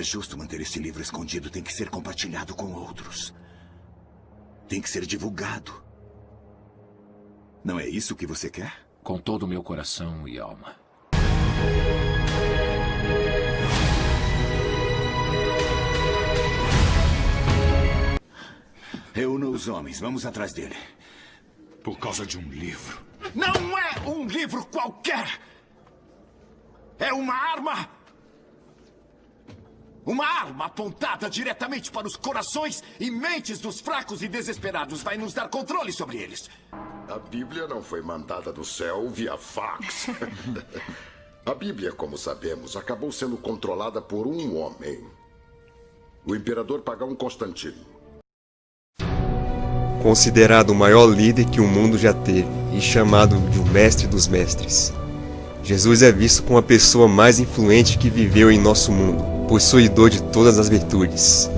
é justo manter esse livro escondido. Tem que ser compartilhado com outros. Tem que ser divulgado. Não é isso que você quer? Com todo o meu coração e alma. Reúna os homens. Vamos atrás dele. Por causa de um livro. Não é um livro qualquer! É uma arma! Uma arma apontada diretamente para os corações e mentes dos fracos e desesperados. Vai nos dar controle sobre eles. A Bíblia não foi mandada do céu via fax. A Bíblia, como sabemos, acabou sendo controlada por um homem. O imperador Pagão Constantino. Considerado o maior líder que o mundo já teve e chamado de o mestre dos mestres. Jesus é visto como a pessoa mais influente que viveu em nosso mundo, possuidor de todas as virtudes.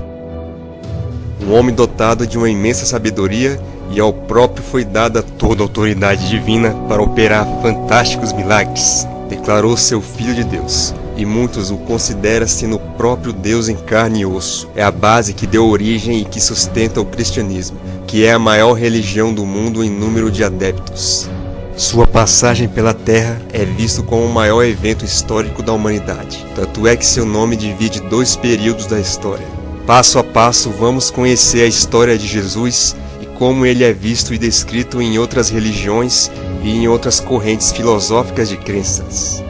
Um homem dotado de uma imensa sabedoria e ao próprio foi dada toda a autoridade divina para operar fantásticos milagres. Declarou seu Filho de Deus, e muitos o consideram sendo o próprio Deus em carne e osso. É a base que deu origem e que sustenta o cristianismo, que é a maior religião do mundo em número de adeptos. Sua passagem pela Terra é visto como o maior evento histórico da humanidade. Tanto é que seu nome divide dois períodos da história. Passo a passo vamos conhecer a história de Jesus e como ele é visto e descrito em outras religiões e em outras correntes filosóficas de crenças.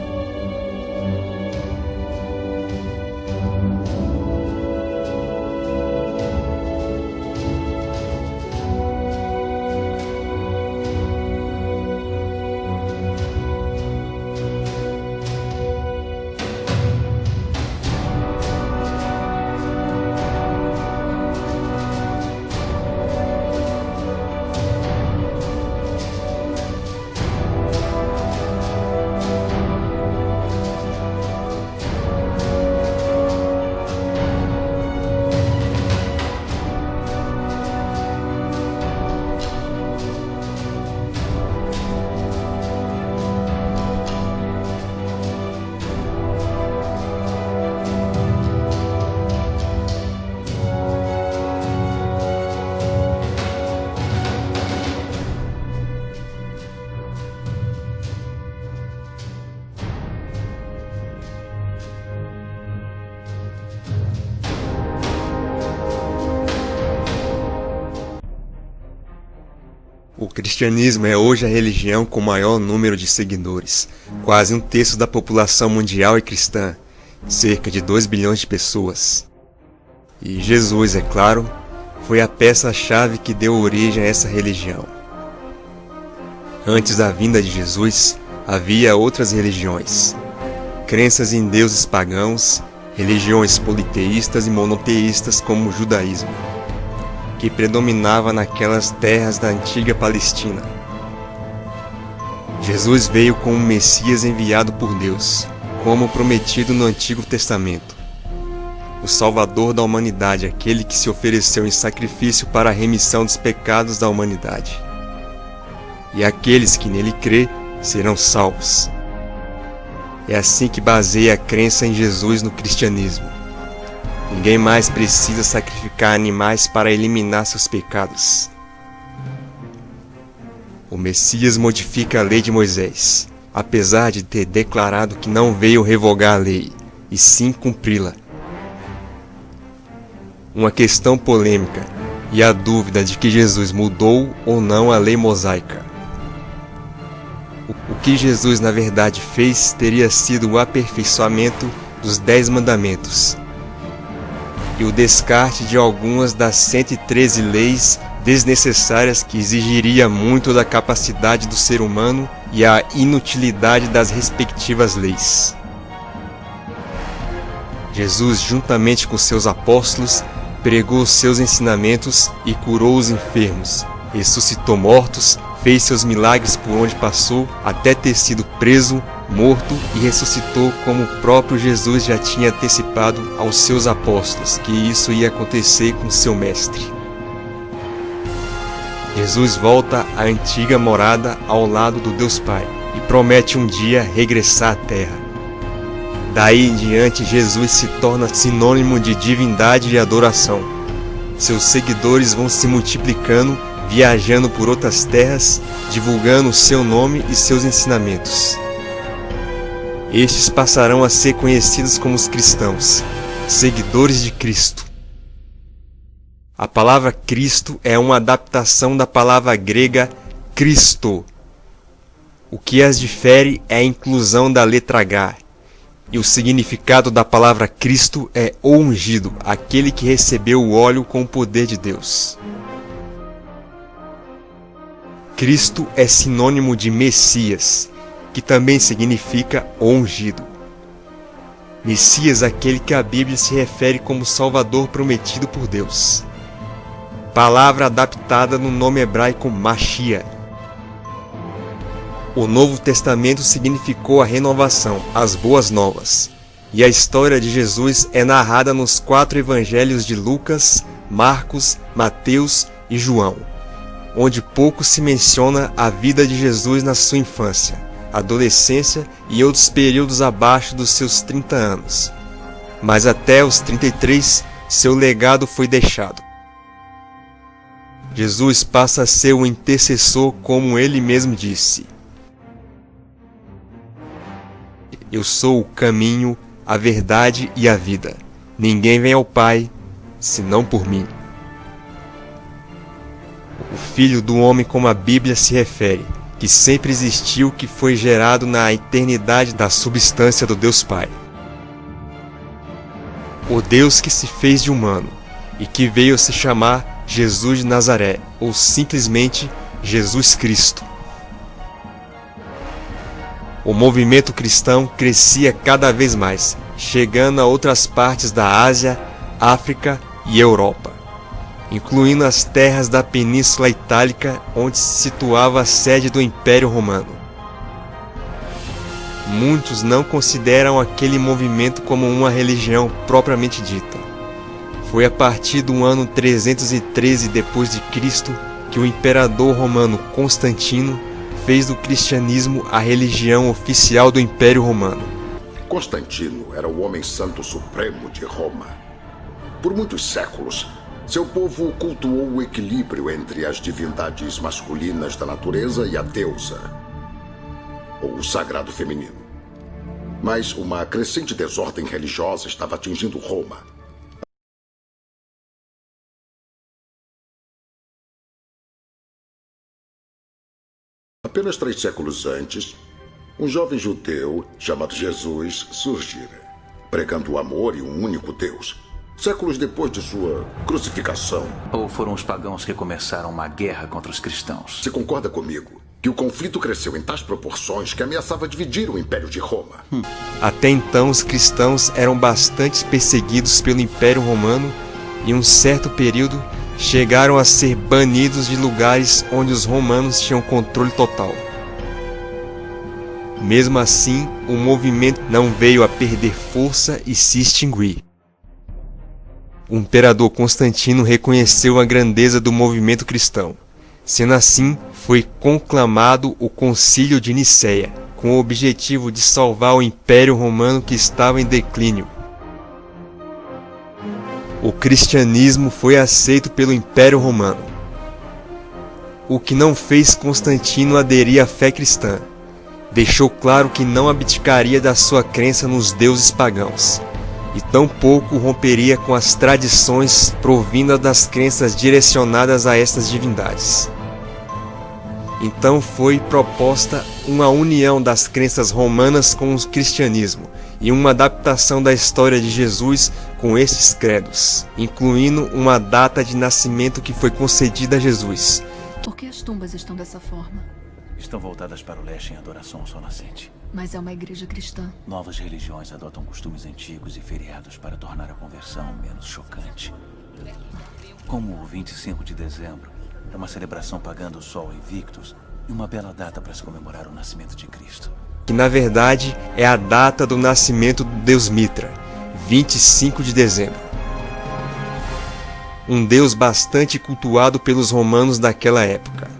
O cristianismo é hoje a religião com maior número de seguidores. Quase um terço da população mundial é cristã, cerca de 2 bilhões de pessoas. E Jesus, é claro, foi a peça-chave que deu origem a essa religião. Antes da vinda de Jesus, havia outras religiões. Crenças em deuses pagãos, religiões politeístas e monoteístas como o judaísmo, que predominava naquelas terras da antiga Palestina. Jesus veio como um Messias enviado por Deus, como prometido no Antigo Testamento. O Salvador da humanidade, aquele que se ofereceu em sacrifício para a remissão dos pecados da humanidade. E aqueles que nele crê serão salvos. É assim que baseia a crença em Jesus no cristianismo. Ninguém mais precisa sacrificar animais para eliminar seus pecados. O Messias modifica a lei de Moisés, apesar de ter declarado que não veio revogar a lei, e sim cumpri-la. Uma questão polêmica e a dúvida de que Jesus mudou ou não a lei mosaica. O que Jesus na verdade fez teria sido o aperfeiçoamento dos 10 mandamentos e o descarte de algumas das 113 leis desnecessárias que exigiria muito da capacidade do ser humano e a inutilidade das respectivas leis. Jesus, juntamente com seus apóstolos, pregou seus ensinamentos e curou os enfermos, ressuscitou mortos, fez seus milagres por onde passou, até ter sido preso, morto e ressuscitou, como o próprio Jesus já tinha antecipado aos seus apóstolos que isso ia acontecer com seu mestre. Jesus volta à antiga morada ao lado do Deus Pai e promete um dia regressar à terra. Daí em diante, Jesus se torna sinônimo de divindade e adoração. Seus seguidores vão se multiplicando, viajando por outras terras, divulgando seu nome e seus ensinamentos. Estes passarão a ser conhecidos como os cristãos, seguidores de Cristo. A palavra Cristo é uma adaptação da palavra grega Christo. O que as difere é a inclusão da letra H. E o significado da palavra Cristo é o ungido, aquele que recebeu o óleo com o poder de Deus. Cristo é sinônimo de Messias, que também significa o ungido. Messias, aquele que a Bíblia se refere como Salvador prometido por Deus. Palavra adaptada no nome hebraico Mashiach. O Novo Testamento significou a renovação, as boas novas. E a história de Jesus é narrada nos 4 evangelhos de Lucas, Marcos, Mateus e João, onde pouco se menciona a vida de Jesus na sua infância, adolescência e outros períodos abaixo dos seus 30 anos. Mas até os 33, seu legado foi deixado. Jesus passa a ser o intercessor, como ele mesmo disse: Eu sou o caminho, a verdade e a vida. Ninguém vem ao Pai, senão por mim. O Filho do Homem, como a Bíblia se refere, que sempre existiu, que foi gerado na eternidade da substância do Deus Pai. O Deus que se fez de humano e que veio a se chamar Jesus de Nazaré, ou simplesmente Jesus Cristo. O movimento cristão crescia cada vez mais, chegando a outras partes da Ásia, África e Europa, incluindo as terras da Península Itálica, onde se situava a sede do Império Romano. Muitos não consideram aquele movimento como uma religião propriamente dita. Foi a partir do ano 313 d.C. que o imperador romano Constantino fez do cristianismo a religião oficial do Império Romano. Constantino era o homem santo supremo de Roma. Por muitos séculos, seu povo cultuou o equilíbrio entre as divindades masculinas da natureza e a deusa, ou o sagrado feminino. Mas uma crescente desordem religiosa estava atingindo Roma. Apenas 3 séculos antes, um jovem judeu chamado Jesus surgira, pregando o amor e um único Deus. Séculos depois de sua crucificação. Ou foram os pagãos que começaram uma guerra contra os cristãos? Você concorda comigo que o conflito cresceu em tais proporções que ameaçava dividir o Império de Roma? Até então, os cristãos eram bastante perseguidos pelo Império Romano e, em um certo período, chegaram a ser banidos de lugares onde os romanos tinham controle total. Mesmo assim, o movimento não veio a perder força e se extinguir. O imperador Constantino reconheceu a grandeza do movimento cristão. Sendo assim, foi conclamado o Concílio de Nicéia, com o objetivo de salvar o Império Romano que estava em declínio. O cristianismo foi aceito pelo Império Romano, o que não fez Constantino aderir à fé cristã. Deixou claro que não abdicaria da sua crença nos deuses pagãos, e tampouco romperia com as tradições provindas das crenças direcionadas a estas divindades. Então foi proposta uma união das crenças romanas com o cristianismo e uma adaptação da história de Jesus com estes credos, incluindo uma data de nascimento que foi concedida a Jesus. Por que as tumbas estão dessa forma? Estão voltadas para o leste em adoração ao sol nascente. Mas é uma igreja cristã. Novas religiões adotam costumes antigos e feriados para tornar a conversão menos chocante. Como o 25 de dezembro é uma celebração pagã do Sol Invictus e uma bela data para se comemorar o nascimento de Cristo. Que na verdade é a data do nascimento do deus Mitra, 25 de dezembro. Um deus bastante cultuado pelos romanos daquela época.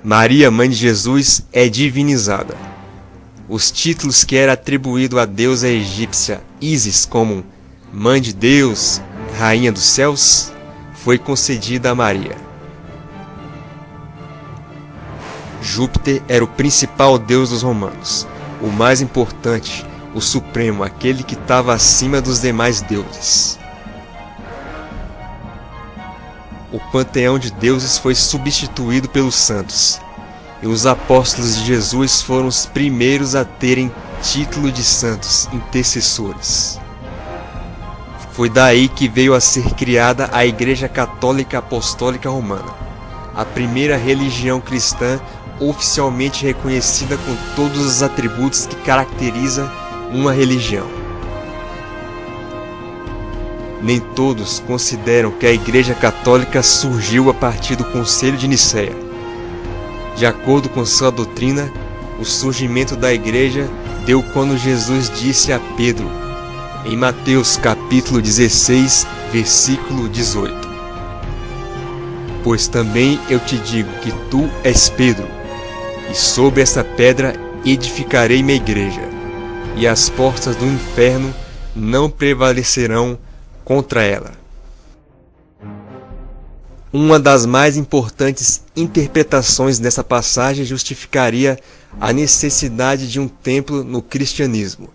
Maria, mãe de Jesus, é divinizada. os títulos que era atribuído à deusa egípcia Ísis como Mãe de Deus, Rainha dos Céus, foi concedida a Maria. Júpiter era o principal deus dos romanos, o mais importante, o supremo, aquele que estava acima dos demais deuses. O panteão de deuses foi substituído pelos santos, e os apóstolos de Jesus foram os primeiros a terem título de santos intercessores. Foi daí que veio a ser criada a Igreja Católica Apostólica Romana, a primeira religião cristã oficialmente reconhecida com todos os atributos que caracteriza uma religião. Nem todos consideram que a Igreja Católica surgiu a partir do Concílio de Nicéia. De acordo com sua doutrina, o surgimento da Igreja deu quando Jesus disse a Pedro, em Mateus capítulo 16, versículo 18: Pois também eu te digo que tu és Pedro, e sobre essa pedra edificarei minha igreja, e as portas do inferno não prevalecerão contra ela. Uma das mais importantes interpretações dessa passagem justificaria a necessidade de um templo no cristianismo,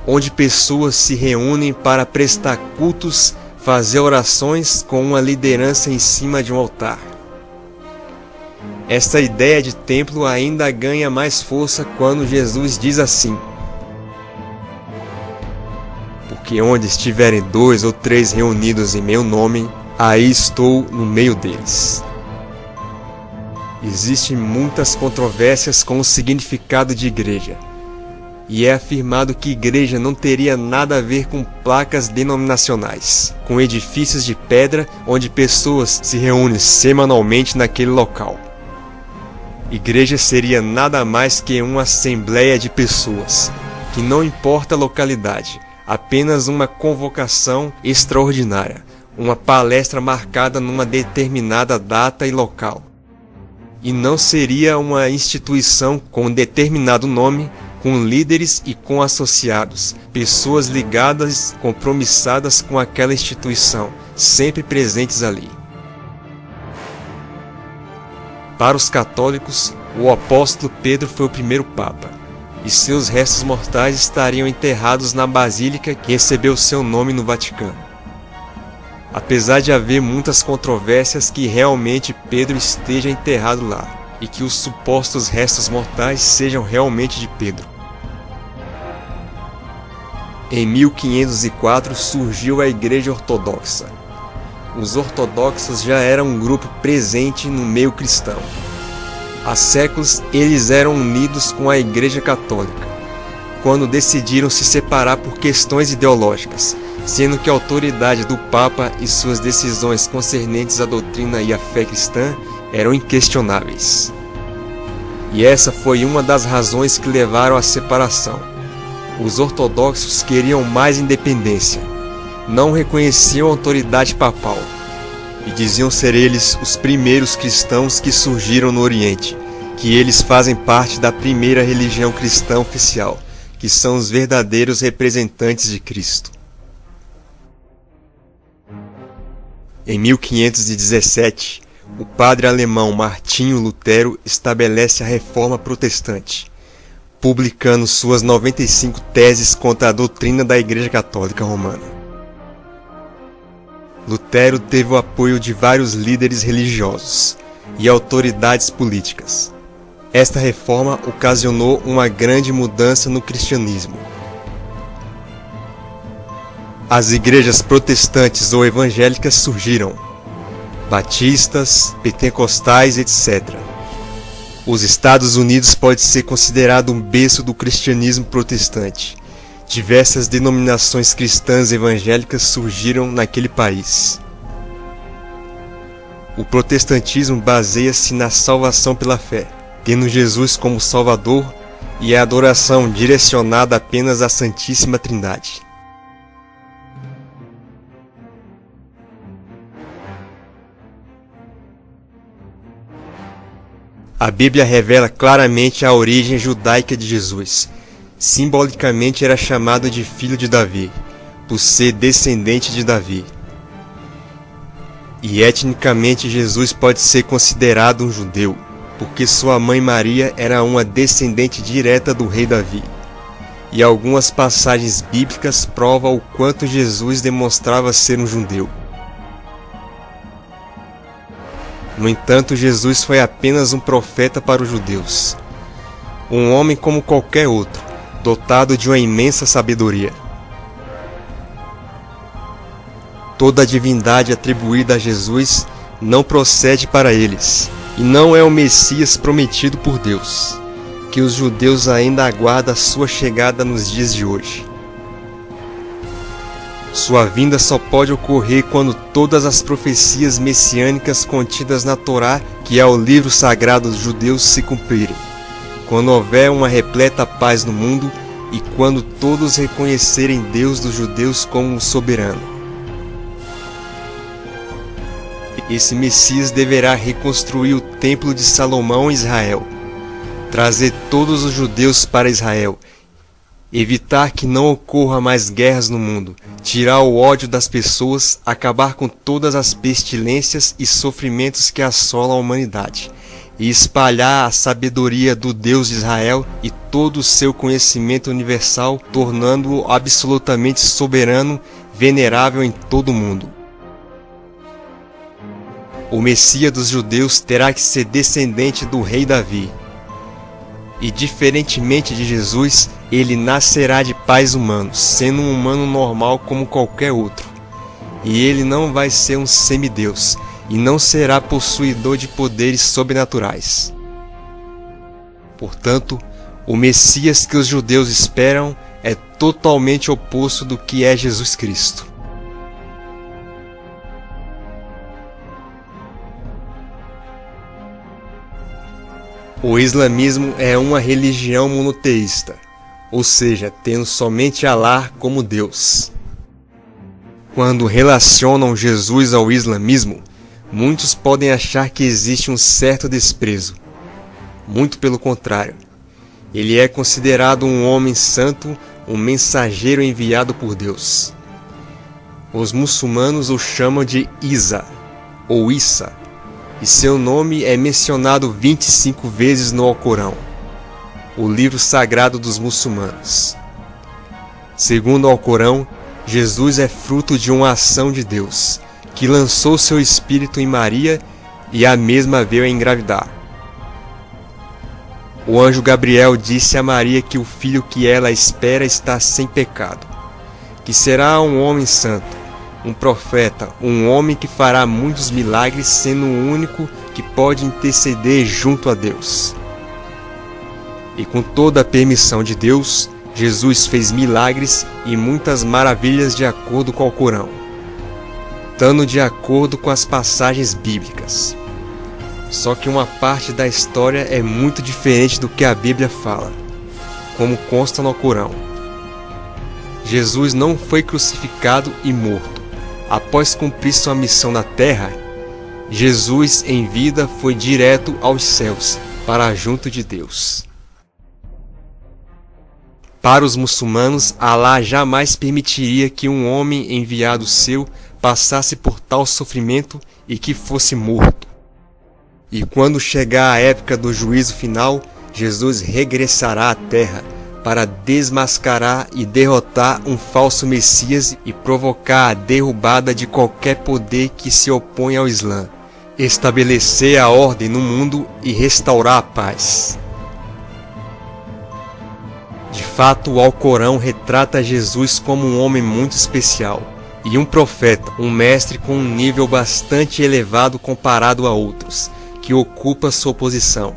onde pessoas se reúnem para prestar cultos, fazer orações com uma liderança em cima de um altar. Essa ideia de templo ainda ganha mais força quando Jesus diz assim: Porque onde estiverem 2 ou 3 reunidos em meu nome, aí estou no meio deles. Existem muitas controvérsias com o significado de igreja, e é afirmado que igreja não teria nada a ver com placas denominacionais, com edifícios de pedra onde pessoas se reúnem semanalmente naquele local. Igreja seria nada mais que uma assembleia de pessoas, que não importa a localidade, apenas uma convocação extraordinária, uma palestra marcada numa determinada data e local. E não seria uma instituição com um determinado nome, com líderes e com associados, pessoas ligadas, compromissadas com aquela instituição, sempre presentes ali. Para os católicos, o apóstolo Pedro foi o primeiro papa, e seus restos mortais estariam enterrados na basílica que recebeu seu nome no Vaticano. Apesar de haver muitas controvérsias que realmente Pedro esteja enterrado lá, e que os supostos restos mortais sejam realmente de Pedro. Em 1504 surgiu a Igreja Ortodoxa. Os ortodoxos já eram um grupo presente no meio cristão. Há séculos eles eram unidos com a Igreja Católica, quando decidiram se separar por questões ideológicas, sendo que a autoridade do Papa e suas decisões concernentes à doutrina e à fé cristã eram inquestionáveis. E essa foi uma das razões que levaram à separação. Os ortodoxos queriam mais independência, não reconheciam a autoridade papal, e diziam ser eles os primeiros cristãos que surgiram no Oriente, que eles fazem parte da primeira religião cristã oficial, que são os verdadeiros representantes de Cristo. Em 1517, o padre alemão Martinho Lutero estabelece a Reforma Protestante, publicando suas 95 teses contra a doutrina da Igreja Católica Romana. Lutero teve o apoio de vários líderes religiosos e autoridades políticas. Esta reforma ocasionou uma grande mudança no cristianismo. As igrejas protestantes ou evangélicas surgiram, batistas, pentecostais, etc. Os Estados Unidos pode ser considerado um berço do cristianismo protestante. Diversas denominações cristãs evangélicas surgiram naquele país. O protestantismo baseia-se na salvação pela fé, tendo Jesus como Salvador e a adoração direcionada apenas à Santíssima Trindade. A Bíblia revela claramente a origem judaica de Jesus. Simbolicamente era chamado de filho de Davi, por ser descendente de Davi. E etnicamente Jesus pode ser considerado um judeu, porque sua mãe Maria era uma descendente direta do rei Davi. E algumas passagens bíblicas provam o quanto Jesus demonstrava ser um judeu. No entanto, Jesus foi apenas um profeta para os judeus. Um homem como qualquer outro, dotado de uma imensa sabedoria. Toda a divindade atribuída a Jesus não procede para eles, e não é o Messias prometido por Deus, que os judeus ainda aguardam a sua chegada nos dias de hoje. Sua vinda só pode ocorrer quando todas as profecias messiânicas contidas na Torá, que é o livro sagrado dos judeus, se cumprirem, quando houver uma repleta paz no mundo e quando todos reconhecerem Deus dos judeus como o soberano. Esse Messias deverá reconstruir o templo de Salomão em Israel, trazer todos os judeus para Israel, evitar que não ocorra mais guerras no mundo, tirar o ódio das pessoas, acabar com todas as pestilências e sofrimentos que assolam a humanidade, e espalhar a sabedoria do Deus de Israel e todo o seu conhecimento universal, tornando-o absolutamente soberano, venerável em todo o mundo. O Messias dos judeus terá que ser descendente do rei Davi. E diferentemente de Jesus, ele nascerá de pais humanos, sendo um humano normal como qualquer outro. E ele não vai ser um semideus, e não será possuidor de poderes sobrenaturais. Portanto, o Messias que os judeus esperam é totalmente oposto do que é Jesus Cristo. O islamismo é uma religião monoteísta, ou seja, tendo somente Alá como Deus. Quando relacionam Jesus ao islamismo, muitos podem achar que existe um certo desprezo. Muito pelo contrário. Ele é considerado um homem santo, um mensageiro enviado por Deus. Os muçulmanos o chamam de Isa, ou Issa, e seu nome é mencionado 25 vezes no Alcorão, o livro sagrado dos muçulmanos. Segundo o Alcorão, Jesus é fruto de uma ação de Deus, que lançou seu espírito em Maria e a mesma veio a engravidar. O anjo Gabriel disse a Maria que o filho que ela espera está sem pecado, que será um homem santo, um profeta, um homem que fará muitos milagres, sendo o único que pode interceder junto a Deus. E com toda a permissão de Deus, Jesus fez milagres e muitas maravilhas de acordo com o Alcorão, estando de acordo com as passagens bíblicas. Só que uma parte da história é muito diferente do que a Bíblia fala, como consta no Alcorão. Jesus não foi crucificado e morto. Após cumprir sua missão na terra, Jesus em vida foi direto aos céus, para junto de Deus. Para os muçulmanos, Alá jamais permitiria que um homem enviado seu passasse por tal sofrimento e que fosse morto. E quando chegar a época do juízo final, Jesus regressará à terra para desmascarar e derrotar um falso Messias e provocar a derrubada de qualquer poder que se opõe ao Islã, estabelecer a ordem no mundo e restaurar a paz. De fato, o Alcorão retrata Jesus como um homem muito especial e um profeta, um mestre com um nível bastante elevado comparado a outros, que ocupa sua posição,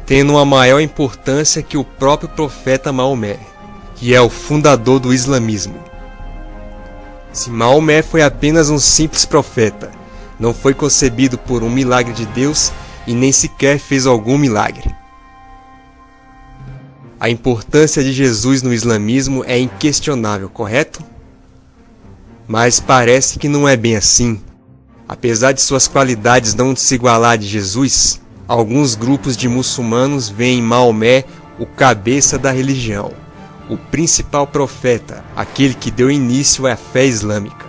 tendo uma maior importância que o próprio profeta Maomé, que é o fundador do islamismo. Se Maomé foi apenas um simples profeta, não foi concebido por um milagre de Deus e nem sequer fez algum milagre. A importância de Jesus no islamismo é inquestionável, correto? Mas parece que não é bem assim. Apesar de suas qualidades não se igualar a de Jesus, Alguns grupos de muçulmanos veem em Maomé o cabeça da religião, o principal profeta, aquele que deu início à fé islâmica,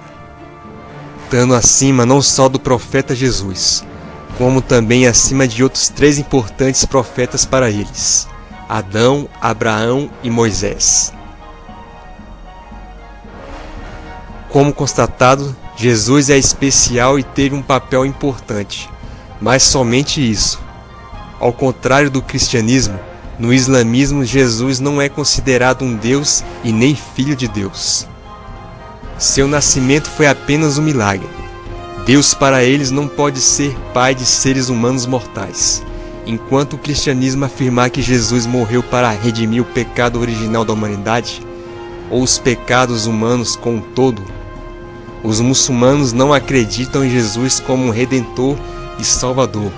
estando acima não só do profeta Jesus, como também acima de outros 3 importantes profetas para eles: Adão, Abraão e Moisés. Como constatado, Jesus é especial e teve um papel importante, mas somente isso. Ao contrário do cristianismo, no islamismo Jesus não é considerado um Deus e nem filho de Deus. Seu nascimento foi apenas um milagre. Deus para eles não pode ser pai de seres humanos mortais, enquanto o cristianismo afirmar que Jesus morreu para redimir o pecado original da humanidade, ou os pecados humanos como um todo. Os muçulmanos não acreditam em Jesus como um redentor e salvador,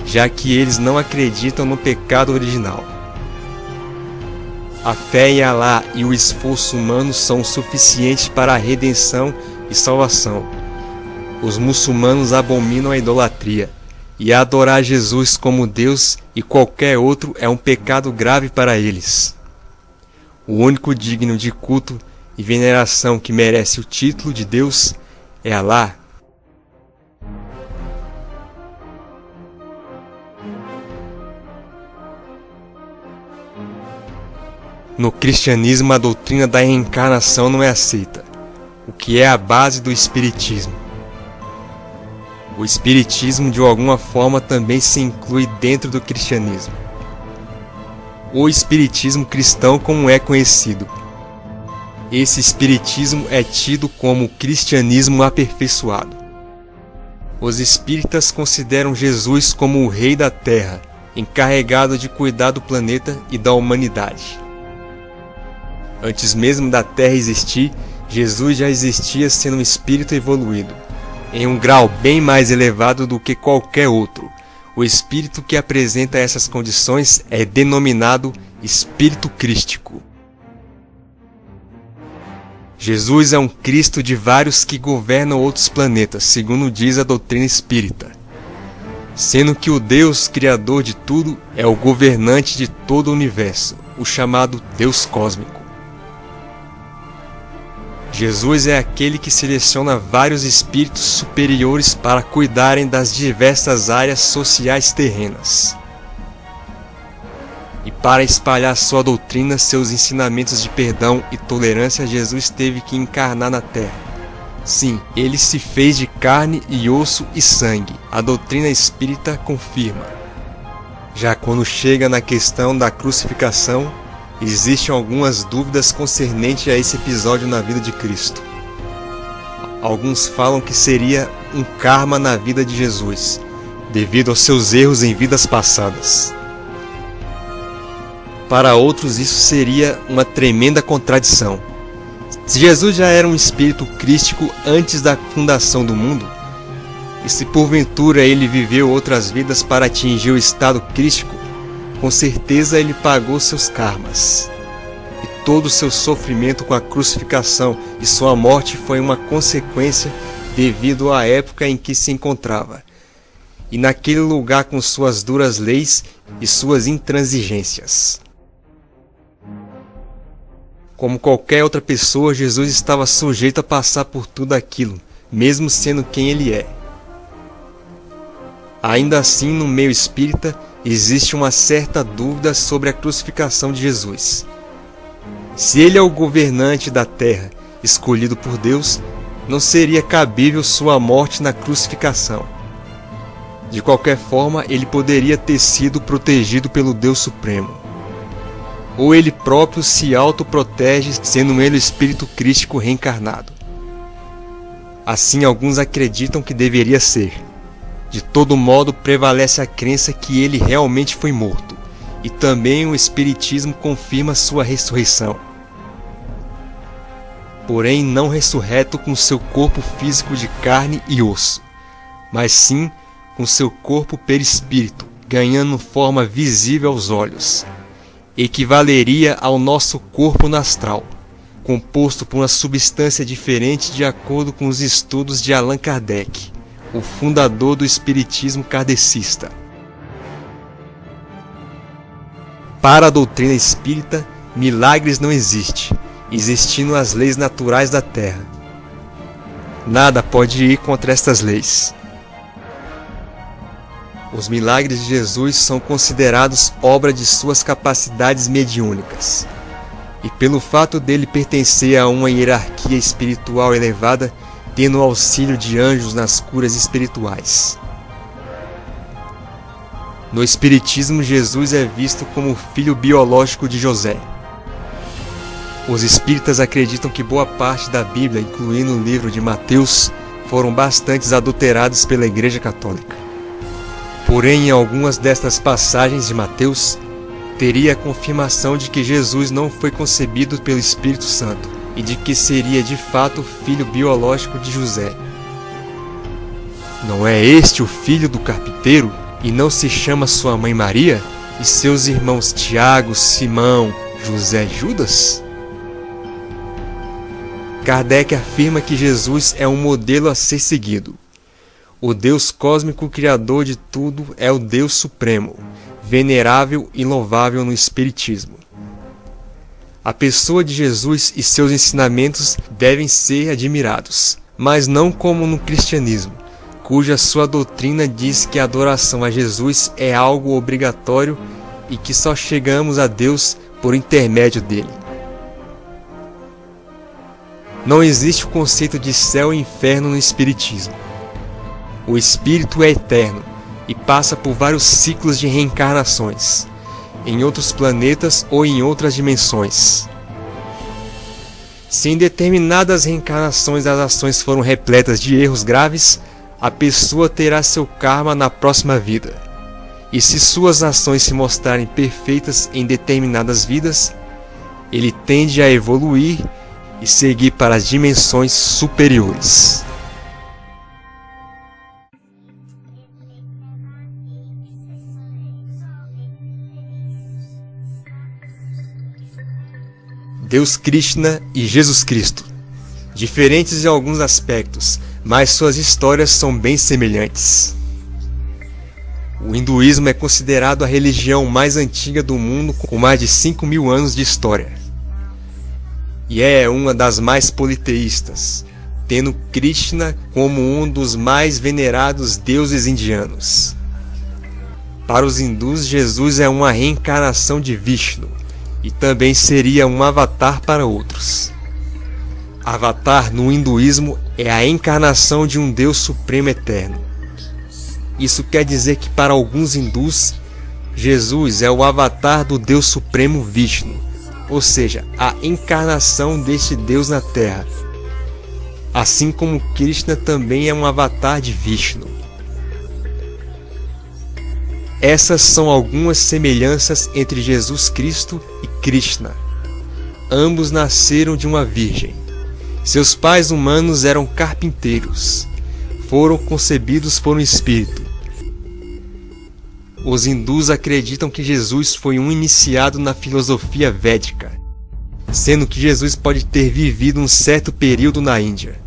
já que eles não acreditam no pecado original. A fé em Alá e o esforço humano são suficientes para a redenção e salvação. Os muçulmanos abominam a idolatria, e adorar Jesus como Deus e qualquer outro é um pecado grave para eles. O único digno de culto e veneração que merece o título de Deus é Alá. No cristianismo, a doutrina da reencarnação não é aceita, o que é a base do espiritismo. O espiritismo, de alguma forma, também se inclui dentro do cristianismo. O espiritismo cristão, como é conhecido. Esse espiritismo é tido como o cristianismo aperfeiçoado. Os espíritas consideram Jesus como o rei da terra, encarregado de cuidar do planeta e da humanidade. Antes mesmo da terra existir, Jesus já existia sendo um espírito evoluído, em um grau bem mais elevado do que qualquer outro. O espírito que apresenta essas condições é denominado espírito crístico. Jesus é um Cristo de vários que governam outros planetas, segundo diz a doutrina espírita, sendo que o Deus criador de tudo é o governante de todo o universo, o chamado Deus cósmico. Jesus é aquele que seleciona vários espíritos superiores para cuidarem das diversas áreas sociais terrenas. E para espalhar sua doutrina, seus ensinamentos de perdão e tolerância, Jesus teve que encarnar na terra. Sim, ele se fez de carne e osso e sangue. A doutrina espírita confirma. Já quando chega na questão da crucificação, existem algumas dúvidas concernentes a esse episódio na vida de Cristo. Alguns falam que seria um karma na vida de Jesus, devido aos seus erros em vidas passadas. Para outros, isso seria uma tremenda contradição. Se Jesus já era um espírito crístico antes da fundação do mundo, e se porventura ele viveu outras vidas para atingir o estado crístico, com certeza ele pagou seus karmas. E todo o seu sofrimento com a crucificação e sua morte foi uma consequência devido à época em que se encontrava, e naquele lugar com suas duras leis e suas intransigências. Como qualquer outra pessoa, Jesus estava sujeito a passar por tudo aquilo, mesmo sendo quem ele é. Ainda assim, no meio espírita, existe uma certa dúvida sobre a crucificação de Jesus. Se ele é o governante da terra, escolhido por Deus, não seria cabível sua morte na crucificação. De qualquer forma, ele poderia ter sido protegido pelo Deus Supremo. Ou ele próprio se autoprotege, sendo ele o espírito crístico reencarnado. Assim, alguns acreditam que deveria ser. De todo modo, prevalece a crença que ele realmente foi morto, e também o espiritismo confirma sua ressurreição. Porém, não ressurreto com seu corpo físico de carne e osso, mas sim com seu corpo perispírito, ganhando forma visível aos olhos. Equivaleria ao nosso corpo no astral, composto por uma substância diferente de acordo com os estudos de Allan Kardec, o fundador do espiritismo kardecista. Para a doutrina espírita, milagres não existem, existindo as leis naturais da Terra. Nada pode ir contra estas leis. Os milagres de Jesus são considerados obra de suas capacidades mediúnicas. E pelo fato dele pertencer a uma hierarquia espiritual elevada, tendo o auxílio de anjos nas curas espirituais. No Espiritismo, Jesus é visto como o filho biológico de José. Os espíritas acreditam que boa parte da Bíblia, incluindo o livro de Mateus, foram bastante adulterados pela Igreja Católica. Porém, em algumas destas passagens de Mateus, teria a confirmação de que Jesus não foi concebido pelo Espírito Santo e de que seria de fato o filho biológico de José. Não é este o filho do carpinteiro? E não se chama sua mãe Maria? E seus irmãos Tiago, Simão, José e Judas? Kardec afirma que Jesus é um modelo a ser seguido. O Deus cósmico criador de tudo é o Deus Supremo, venerável e louvável no Espiritismo. A pessoa de Jesus e seus ensinamentos devem ser admirados, mas não como no cristianismo, cuja sua doutrina diz que a adoração a Jesus é algo obrigatório e que só chegamos a Deus por intermédio dele. Não existe o conceito de céu e inferno no Espiritismo. O Espírito é eterno e passa por vários ciclos de reencarnações, em outros planetas ou em outras dimensões. Se em determinadas reencarnações as ações foram repletas de erros graves, a pessoa terá seu karma na próxima vida. E se suas ações se mostrarem perfeitas em determinadas vidas, ele tende a evoluir e seguir para as dimensões superiores. Deus Krishna e Jesus Cristo. Diferentes em alguns aspectos, mas suas histórias são bem semelhantes. O hinduísmo é considerado a religião mais antiga do mundo, com mais de 5.000 anos de história. E é uma das mais politeístas, tendo Krishna como um dos mais venerados deuses indianos. Para os hindus, Jesus é uma reencarnação de Vishnu, e também seria um avatar para outros. Avatar no hinduísmo é a encarnação de um Deus Supremo Eterno. Isso quer dizer que para alguns hindus, Jesus é o avatar do Deus Supremo Vishnu, ou seja, a encarnação deste Deus na Terra. Assim como Krishna também é um avatar de Vishnu. Essas são algumas semelhanças entre Jesus Cristo e Krishna. Ambos nasceram de uma virgem. Seus pais humanos eram carpinteiros. Foram concebidos por um espírito. Os hindus acreditam que Jesus foi um iniciado na filosofia védica, sendo que Jesus pode ter vivido um certo período na Índia.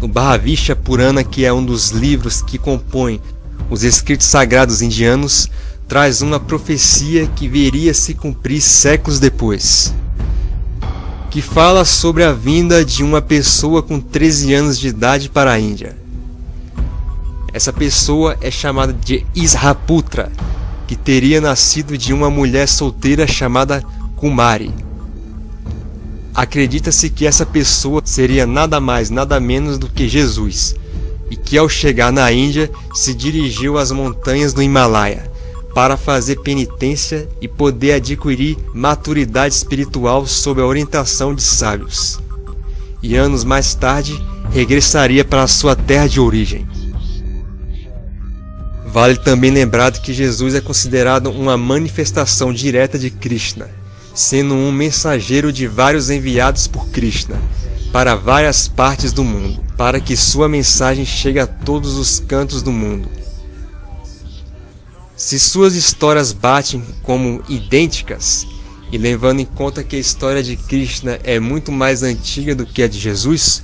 No Bharavishya Purana, que é um dos livros que compõem os escritos sagrados indianos, traz uma profecia que viria a se cumprir séculos depois, que fala sobre a vinda de uma pessoa com 13 anos de idade para a Índia. Essa pessoa é chamada de Ishaputra, que teria nascido de uma mulher solteira chamada Kumari. Acredita-se que essa pessoa seria nada mais, nada menos do que Jesus, e que ao chegar na Índia se dirigiu às montanhas do Himalaia para fazer penitência e poder adquirir maturidade espiritual sob a orientação de sábios. E anos mais tarde regressaria para a sua terra de origem. Vale também lembrar que Jesus é considerado uma manifestação direta de Krishna, sendo um mensageiro de vários enviados por Krishna para várias partes do mundo, para que sua mensagem chegue a todos os cantos do mundo. Se suas histórias batem como idênticas, e levando em conta que a história de Krishna é muito mais antiga do que a de Jesus,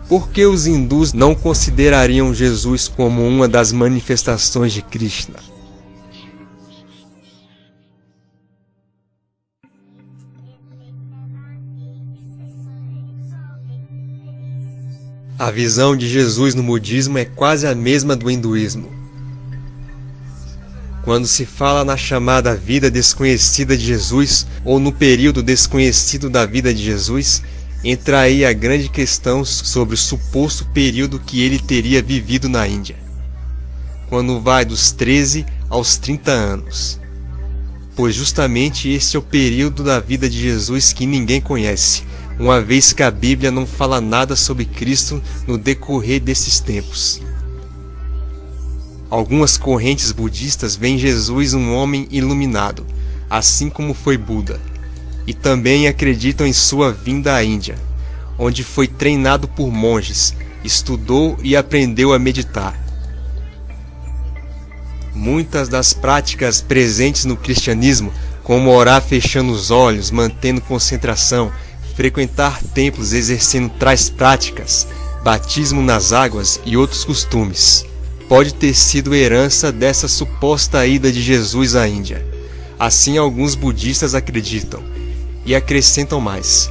por que os hindus não considerariam Jesus como uma das manifestações de Krishna? A visão de Jesus no budismo é quase a mesma do hinduísmo. Quando se fala na chamada vida desconhecida de Jesus, ou no período desconhecido da vida de Jesus, entra aí a grande questão sobre o suposto período que ele teria vivido na Índia, quando vai dos 13 aos 30 anos. Pois justamente esse é o período da vida de Jesus que ninguém conhece, uma vez que a Bíblia não fala nada sobre Cristo no decorrer desses tempos. Algumas correntes budistas veem Jesus um homem iluminado, assim como foi Buda, e também acreditam em sua vinda à Índia, onde foi treinado por monges, estudou e aprendeu a meditar. Muitas das práticas presentes no cristianismo, como orar fechando os olhos, mantendo concentração, frequentar templos exercendo tais práticas, batismo nas águas e outros costumes, pode ter sido herança dessa suposta ida de Jesus à Índia. Assim alguns budistas acreditam, e acrescentam mais,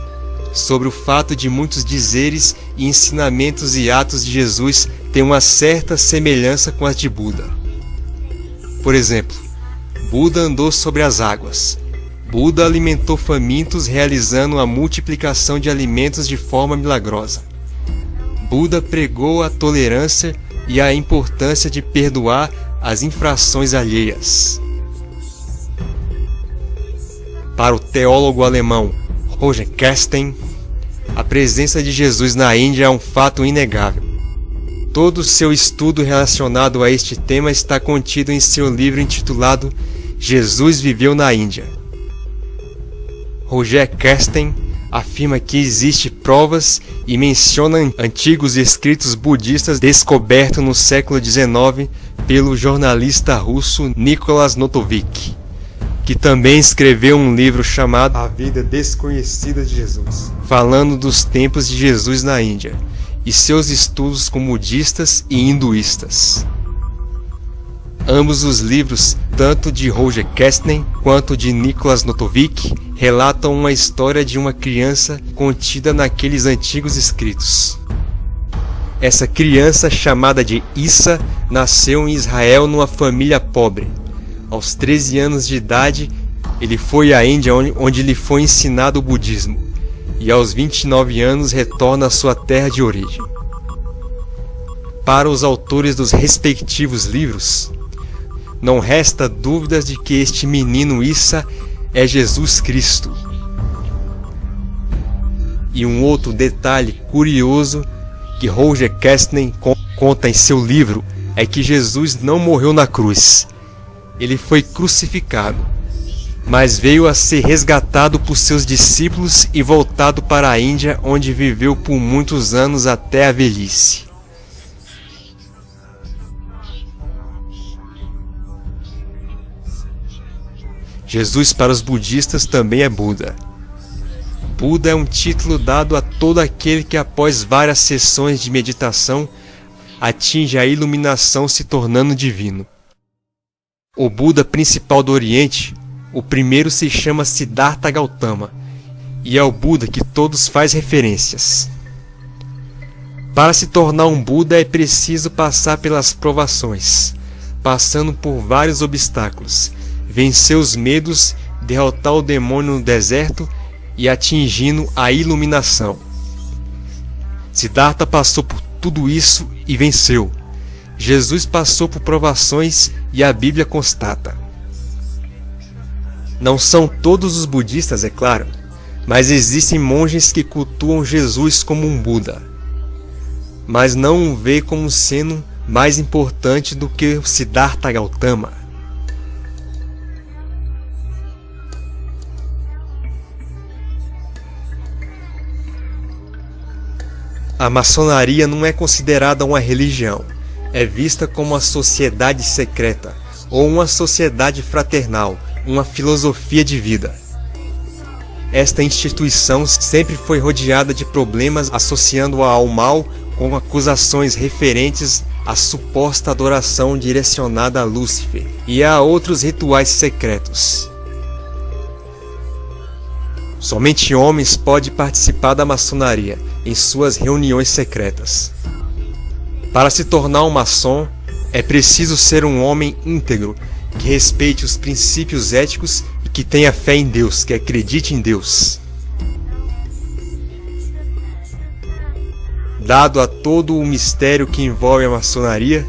sobre o fato de muitos dizeres e ensinamentos e atos de Jesus terem uma certa semelhança com as de Buda. Por exemplo, Buda andou sobre as águas. Buda alimentou famintos realizando a multiplicação de alimentos de forma milagrosa. Buda pregou a tolerância e a importância de perdoar as infrações alheias. Para o teólogo alemão Roger Kersten, a presença de Jesus na Índia é um fato inegável. Todo o seu estudo relacionado a este tema está contido em seu livro intitulado Jesus Viveu na Índia. Roger Kersten afirma que existem provas e menciona antigos escritos budistas descobertos no século XIX pelo jornalista russo Nicholas Notovik, que também escreveu um livro chamado A Vida Desconhecida de Jesus, falando dos tempos de Jesus na Índia e seus estudos com budistas e hinduístas. Ambos os livros, tanto de Roger Kersten quanto de Nicholas Notovik, relatam uma história de uma criança contida naqueles antigos escritos. Essa criança, chamada de Issa, nasceu em Israel numa família pobre. Aos 13 anos de idade, ele foi à Índia, onde lhe foi ensinado o budismo, e aos 29 anos retorna à sua terra de origem. Para os autores dos respectivos livros, não resta dúvidas de que este menino Issa é Jesus Cristo. E um outro detalhe curioso que Roger Kersten conta em seu livro é que Jesus não morreu na cruz. Ele foi crucificado, mas veio a ser resgatado por seus discípulos e voltado para a Índia, onde viveu por muitos anos até a velhice. Jesus para os budistas também é Buda. Buda é um título dado a todo aquele que após várias sessões de meditação atinge a iluminação se tornando divino. O Buda principal do Oriente, o primeiro se chama Siddhartha Gautama, e é o Buda que todos fazem referências. Para se tornar um Buda é preciso passar pelas provações, passando por vários obstáculos, vencer os medos, derrotar o demônio no deserto e atingindo a iluminação. Siddhartha passou por tudo isso e venceu. Jesus passou por provações e a Bíblia constata. Não são todos os budistas, é claro, mas existem monges que cultuam Jesus como um Buda, mas não o vê como sendo mais importante do que o Siddhartha Gautama. A maçonaria não é considerada uma religião. É vista como uma sociedade secreta, ou uma sociedade fraternal, uma filosofia de vida. Esta instituição sempre foi rodeada de problemas, associando-a ao mal com acusações referentes à suposta adoração direcionada a Lúcifer e a outros rituais secretos. Somente homens podem participar da maçonaria, em suas reuniões secretas. Para se tornar um maçom, é preciso ser um homem íntegro, que respeite os princípios éticos e que tenha fé em Deus, que acredite em Deus. Dado a todo o mistério que envolve a maçonaria,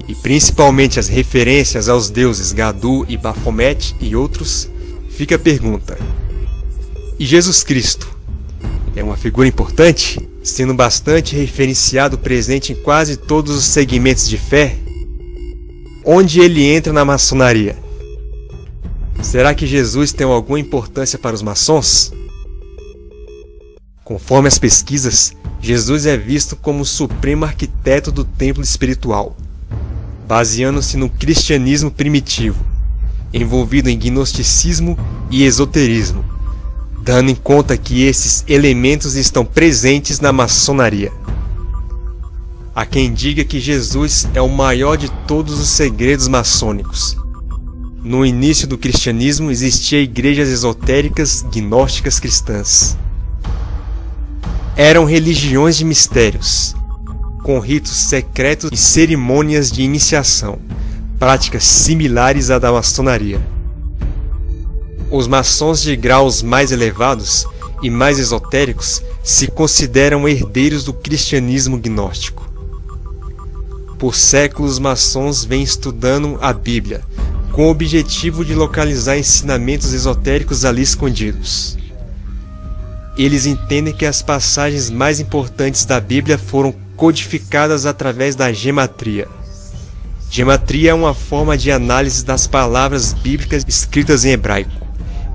e principalmente as referências aos deuses Gadu e Baphomet e outros, fica a pergunta: e Jesus Cristo é uma figura importante, sendo bastante referenciado presente em quase todos os segmentos de fé? Onde ele entra na maçonaria? Será que Jesus tem alguma importância para os maçons? Conforme as pesquisas, Jesus é visto como o supremo arquiteto do templo espiritual, baseando-se no cristianismo primitivo, envolvido em gnosticismo e esoterismo, dando em conta que esses elementos estão presentes na maçonaria. Há quem diga que Jesus é o maior de todos os segredos maçônicos. No início do cristianismo existiam igrejas esotéricas gnósticas cristãs. Eram religiões de mistérios, com ritos secretos e cerimônias de iniciação, práticas similares à da maçonaria. Os maçons de graus mais elevados e mais esotéricos se consideram herdeiros do cristianismo gnóstico. Por séculos, os maçons vêm estudando a Bíblia, com o objetivo de localizar ensinamentos esotéricos ali escondidos. Eles entendem que as passagens mais importantes da Bíblia foram codificadas através da gematria. Gematria é uma forma de análise das palavras bíblicas escritas em hebraico,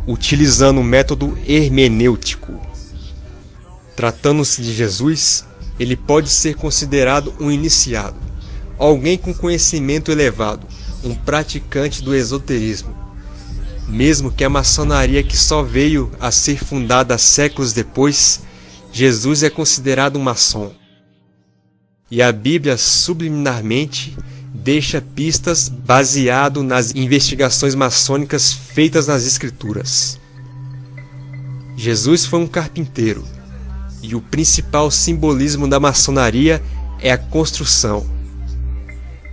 utilizando o método hermenêutico. Tratando-se de Jesus, ele pode ser considerado um iniciado, alguém com conhecimento elevado, um praticante do esoterismo. Mesmo que a maçonaria que só veio a ser fundada séculos depois, Jesus é considerado um maçom. E a Bíblia subliminarmente deixa pistas baseado nas investigações maçônicas feitas nas Escrituras. Jesus foi um carpinteiro, e o principal simbolismo da maçonaria é a construção.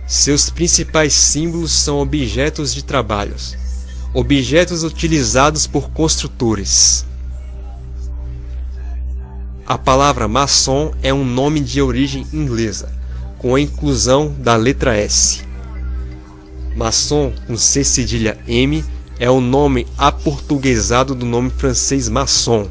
Seus principais símbolos são objetos de trabalhos, objetos utilizados por construtores. A palavra maçom é um nome de origem inglesa, com a inclusão da letra S. Maçom, com C cedilha M, é o nome aportuguesado do nome francês maçon,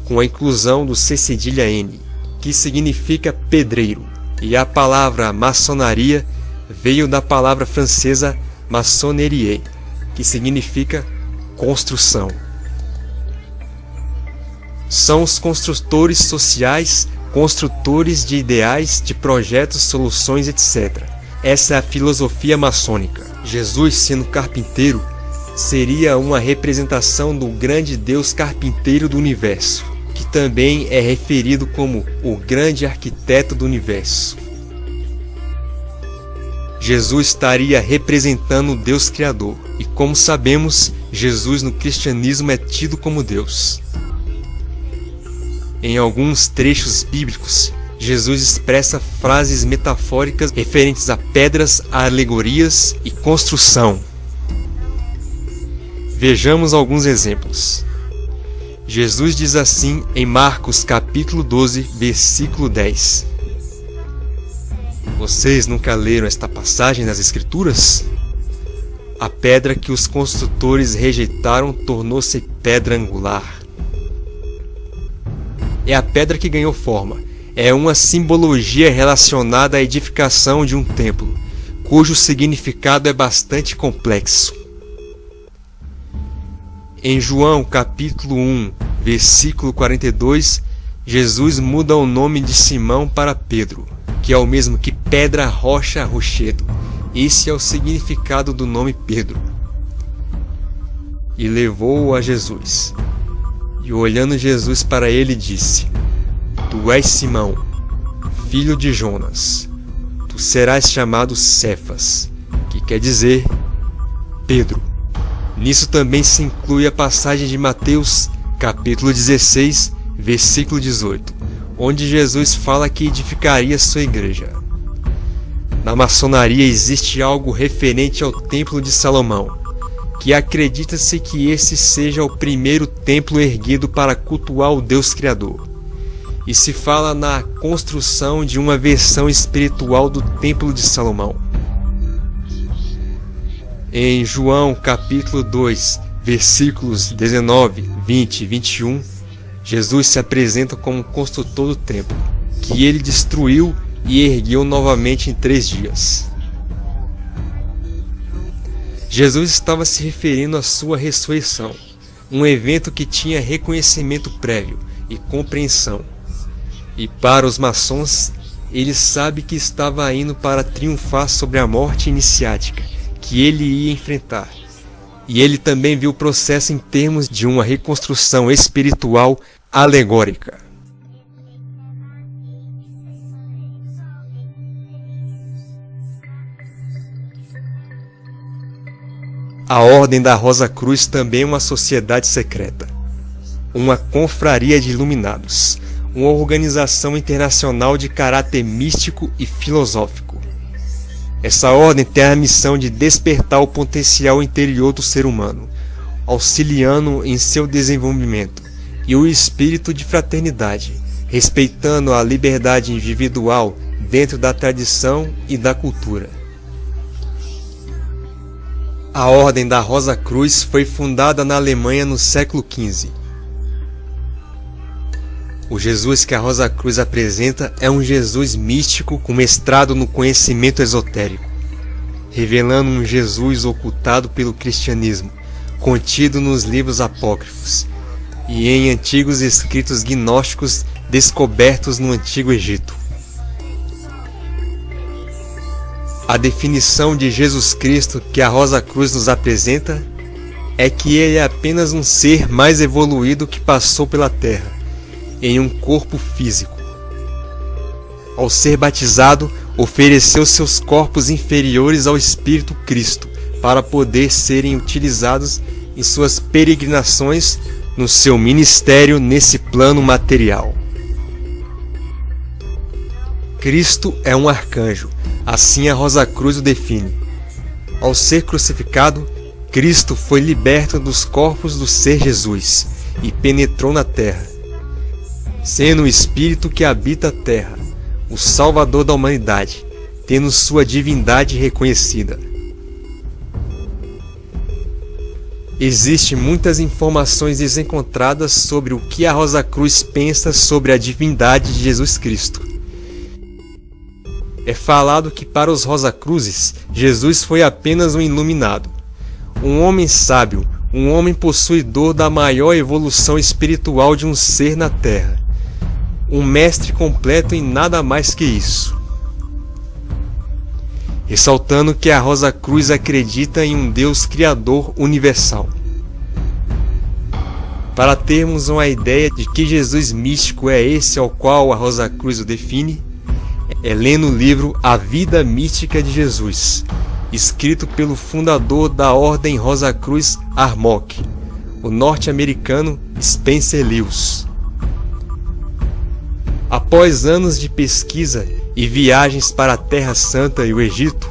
com a inclusão do C cedilha N, que significa pedreiro. E a palavra maçonaria veio da palavra francesa maçonnerie, que significa construção. São os construtores sociais, construtores de ideais, de projetos, soluções, etc. Essa é a filosofia maçônica. Jesus, sendo carpinteiro, seria uma representação do grande Deus carpinteiro do universo, que também é referido como o grande arquiteto do universo. Jesus estaria representando o Deus Criador, e como sabemos, Jesus no cristianismo é tido como Deus. Em alguns trechos bíblicos, Jesus expressa frases metafóricas referentes a pedras, a alegorias e construção. Vejamos alguns exemplos. Jesus diz assim em Marcos capítulo 12, versículo 10. Vocês nunca leram esta passagem nas Escrituras? A pedra que os construtores rejeitaram tornou-se pedra angular. É a pedra que ganhou forma. É uma simbologia relacionada à edificação de um templo, cujo significado é bastante complexo. Em João capítulo 1, versículo 42, Jesus muda o nome de Simão para Pedro, que é o mesmo que pedra, rocha, rochedo. Esse é o significado do nome Pedro. E levou-o a Jesus. E olhando Jesus para ele, disse: Tu és Simão, filho de Jonas. Tu serás chamado Cefas, que quer dizer Pedro. Nisso também se inclui a passagem de Mateus, capítulo 16, versículo 18, onde Jesus fala que edificaria sua igreja. Na maçonaria existe algo referente ao Templo de Salomão, que acredita-se que esse seja o primeiro templo erguido para cultuar o Deus Criador. E se fala na construção de uma versão espiritual do Templo de Salomão. Em João capítulo 2, versículos 19, 20 e 21, Jesus se apresenta como construtor do templo, que ele destruiu e ergueu novamente em 3 dias. Jesus estava se referindo à sua ressurreição, um evento que tinha reconhecimento prévio e compreensão. E para os maçons, ele sabe que estava indo para triunfar sobre a morte iniciática que ele ia enfrentar. E ele também viu o processo em termos de uma reconstrução espiritual alegórica. A Ordem da Rosa Cruz também é uma sociedade secreta, uma confraria de iluminados, uma organização internacional de caráter místico e filosófico. Essa ordem tem a missão de despertar o potencial interior do ser humano, auxiliando em seu desenvolvimento, e o espírito de fraternidade, respeitando a liberdade individual dentro da tradição e da cultura. A Ordem da Rosa Cruz foi fundada na Alemanha no século XV. O Jesus que a Rosa Cruz apresenta é um Jesus místico com mestrado no conhecimento esotérico, revelando um Jesus ocultado pelo cristianismo, contido nos livros apócrifos e em antigos escritos gnósticos descobertos no Antigo Egito. A definição de Jesus Cristo que a Rosa Cruz nos apresenta é que ele é apenas um ser mais evoluído que passou pela Terra, em um corpo físico. Ao ser batizado, ofereceu seus corpos inferiores ao Espírito Cristo para poder serem utilizados em suas peregrinações no seu ministério nesse plano material. Cristo é um arcanjo, assim a Rosa Cruz o define. Ao ser crucificado, Cristo foi liberto dos corpos do ser Jesus e penetrou na terra, sendo o Espírito que habita a terra, o Salvador da humanidade, tendo sua divindade reconhecida. Existem muitas informações desencontradas sobre o que a Rosa Cruz pensa sobre a divindade de Jesus Cristo. É falado que para os Rosa Cruzes, Jesus foi apenas um iluminado, um homem sábio, um homem possuidor da maior evolução espiritual de um ser na Terra, um mestre completo em nada mais que isso. Ressaltando que a Rosa Cruz acredita em um Deus Criador universal. Para termos uma ideia de que Jesus místico é esse ao qual a Rosa Cruz o define, é lendo o livro A Vida Mística de Jesus, escrito pelo fundador da Ordem Rosa Cruz Armok, o norte-americano Spencer Lewis. Após anos de pesquisa e viagens para a Terra Santa e o Egito,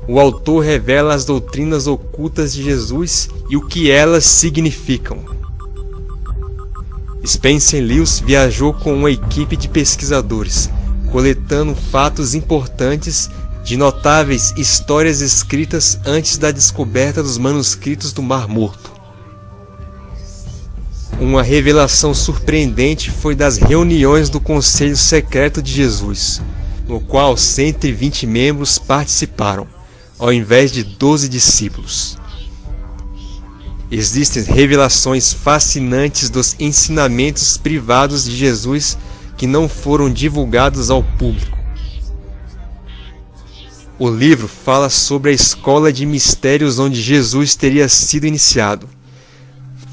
o autor revela as doutrinas ocultas de Jesus e o que elas significam. Spencer Lewis viajou com uma equipe de pesquisadores, coletando fatos importantes de notáveis histórias escritas antes da descoberta dos manuscritos do Mar Morto. Uma revelação surpreendente foi das reuniões do Conselho Secreto de Jesus, no qual 120 membros participaram, ao invés de 12 discípulos. Existem revelações fascinantes dos ensinamentos privados de Jesus que não foram divulgados ao público. O livro fala sobre a escola de mistérios onde Jesus teria sido iniciado.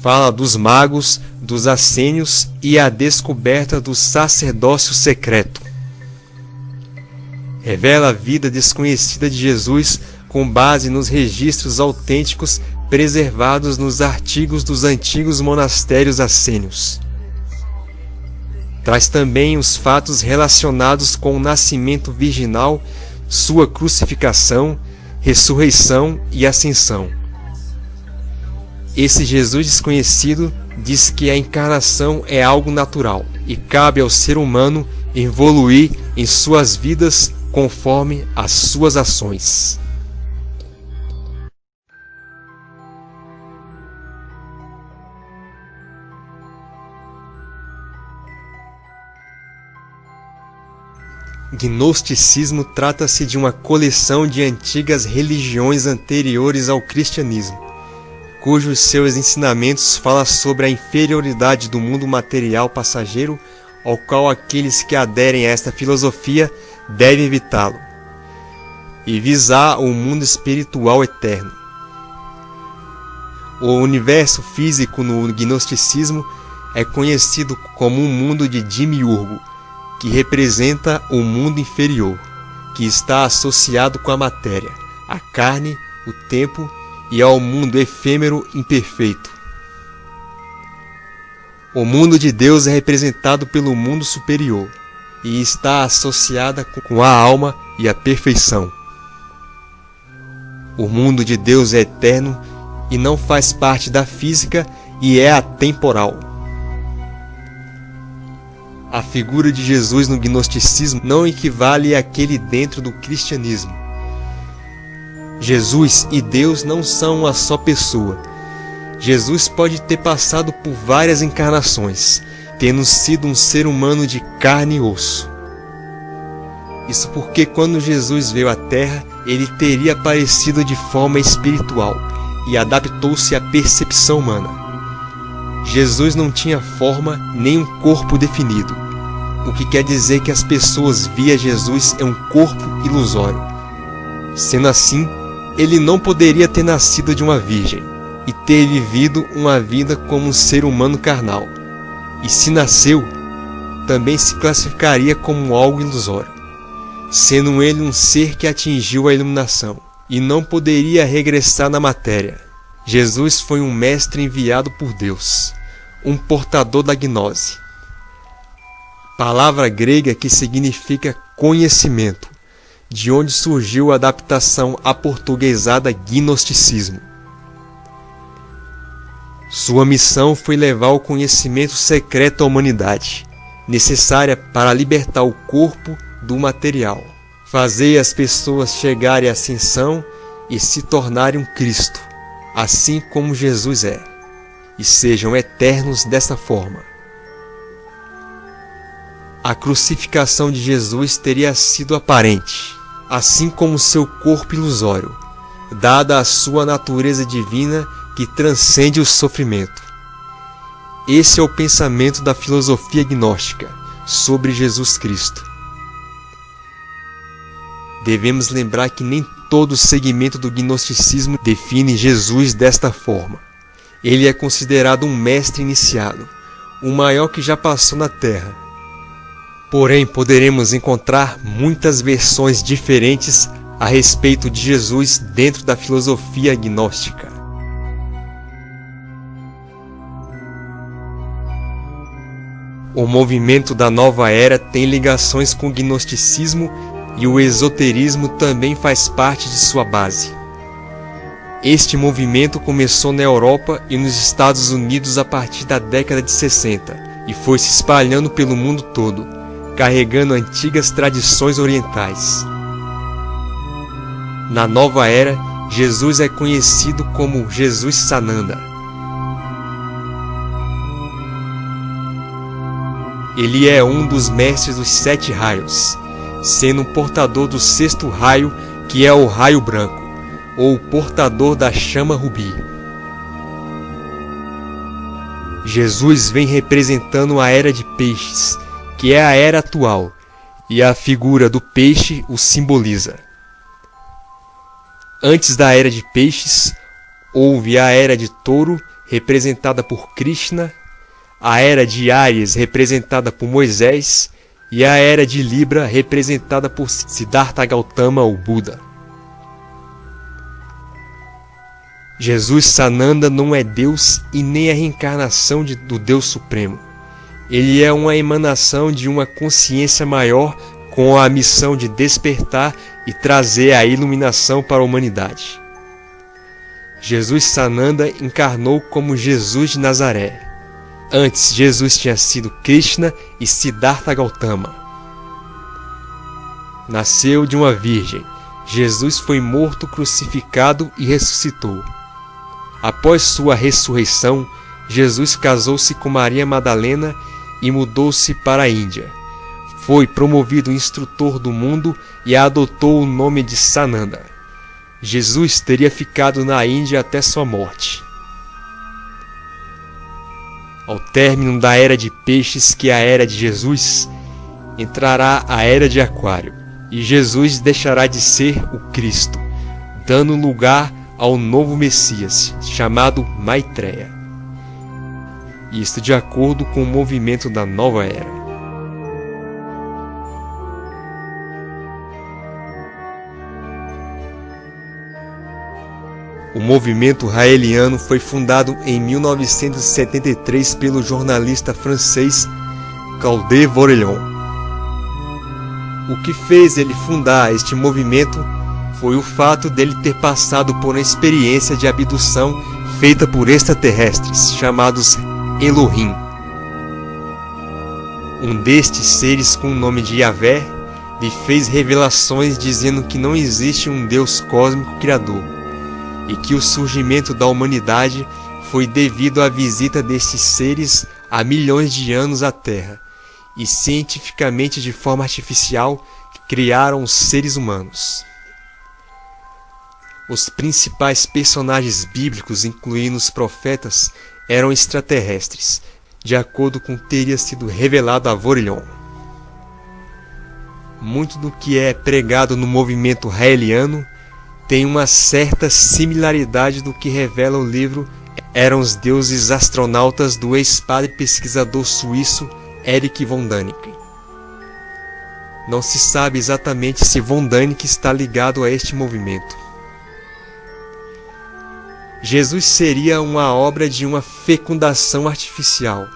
Fala dos magos, dos assênios e a descoberta do sacerdócio secreto. Revela a vida desconhecida de Jesus com base nos registros autênticos preservados nos artigos dos antigos monastérios assênios. traz também os fatos relacionados com o nascimento virginal, sua crucificação, ressurreição e ascensão. Esse Jesus desconhecido diz que a encarnação é algo natural e cabe ao ser humano evoluir em suas vidas conforme as suas ações. Gnosticismo trata-se de uma coleção de antigas religiões anteriores ao cristianismo, cujos seus ensinamentos falam sobre a inferioridade do mundo material passageiro, ao qual aqueles que aderem a esta filosofia devem evitá-lo, e visar o mundo espiritual eterno. O universo físico no gnosticismo é conhecido como um mundo de Demiurgo, que representa o mundo inferior, que está associado com a matéria, a carne, o tempo e ao mundo efêmero imperfeito. O mundo de Deus é representado pelo mundo superior e está associada com a alma e a perfeição. O mundo de Deus é eterno e não faz parte da física e é atemporal. A figura de Jesus no gnosticismo não equivale àquele dentro do cristianismo. Jesus e Deus não são uma só pessoa. Jesus pode ter passado por várias encarnações, tendo sido um ser humano de carne e osso. Isso porque quando Jesus veio à Terra, ele teria aparecido de forma espiritual e adaptou-se à percepção humana. Jesus não tinha forma nem um corpo definido, o que quer dizer que as pessoas via Jesus em um corpo ilusório. Sendo assim, ele não poderia ter nascido de uma virgem e ter vivido uma vida como um ser humano carnal. E se nasceu, também se classificaria como algo ilusório, sendo ele um ser que atingiu a iluminação e não poderia regressar na matéria. Jesus foi um mestre enviado por Deus, um portador da gnose, palavra grega que significa conhecimento, de onde surgiu a adaptação aportuguesada gnosticismo. Sua missão foi levar o conhecimento secreto à humanidade, necessária para libertar o corpo do material, fazer as pessoas chegarem à ascensão e se tornarem um Cristo, assim como Jesus é, e sejam eternos dessa forma. A crucificação de Jesus teria sido aparente, assim como seu corpo ilusório, dada a sua natureza divina que transcende o sofrimento. Esse é o pensamento da filosofia gnóstica sobre Jesus Cristo. Devemos lembrar que nem todo o segmento do gnosticismo define Jesus desta forma. Ele é considerado um mestre iniciado, o maior que já passou na Terra. Porém, poderemos encontrar muitas versões diferentes a respeito de Jesus dentro da filosofia gnóstica. O movimento da Nova Era tem ligações com o gnosticismo e o esoterismo também faz parte de sua base. Este movimento começou na Europa e nos Estados Unidos a partir da década de 60 e foi se espalhando pelo mundo todo, carregando antigas tradições orientais. Na Nova Era, Jesus é conhecido como Jesus Sananda. Ele é um dos mestres dos 7 raios, sendo o portador do 6º raio, que é o raio branco, ou o portador da chama rubi. Jesus vem representando a Era de Peixes, que é a era atual, e a figura do peixe o simboliza. Antes da Era de Peixes, houve a Era de Touro, representada por Krishna, a Era de Áries, representada por Moisés, e a Era de Libra, representada por Siddhartha Gautama, o Buda. Jesus Sananda não é Deus e nem a reencarnação do Deus Supremo. Ele é uma emanação de uma consciência maior com a missão de despertar e trazer a iluminação para a humanidade. Jesus Sananda encarnou como Jesus de Nazaré. Antes, Jesus tinha sido Krishna e Siddhartha Gautama. Nasceu de uma virgem. Jesus foi morto, crucificado e ressuscitou. Após sua ressurreição, Jesus casou-se com Maria Madalena e mudou-se para a Índia. Foi promovido instrutor do mundo e adotou o nome de Sananda. Jesus teria ficado na Índia até sua morte. Ao término da era de peixes, que é a era de Jesus, entrará a era de Aquário, e Jesus deixará de ser o Cristo, dando lugar ao novo Messias, chamado Maitreya. Isto de acordo com o movimento da nova era. O movimento raeliano foi fundado em 1973 pelo jornalista francês Claude Vorillon. O que fez ele fundar este movimento foi o fato dele ter passado por uma experiência de abdução feita por extraterrestres, chamados Elohim. Um destes seres, com o nome de Yahvé, lhe fez revelações dizendo que não existe um Deus cósmico criador, e que o surgimento da humanidade foi devido à visita destes seres há milhões de anos à Terra, e cientificamente, de forma artificial, criaram os seres humanos. Os principais personagens bíblicos, incluindo os profetas, eram extraterrestres, de acordo com o que teria sido revelado a Vorillon. Muito do que é pregado no movimento raeliano tem uma certa similaridade do que revela o livro Eram os Deuses Astronautas, do ex-padre pesquisador suíço Erich von Däniken. Não se sabe exatamente se von Däniken está ligado a este movimento. Jesus seria uma obra de uma fecundação artificial,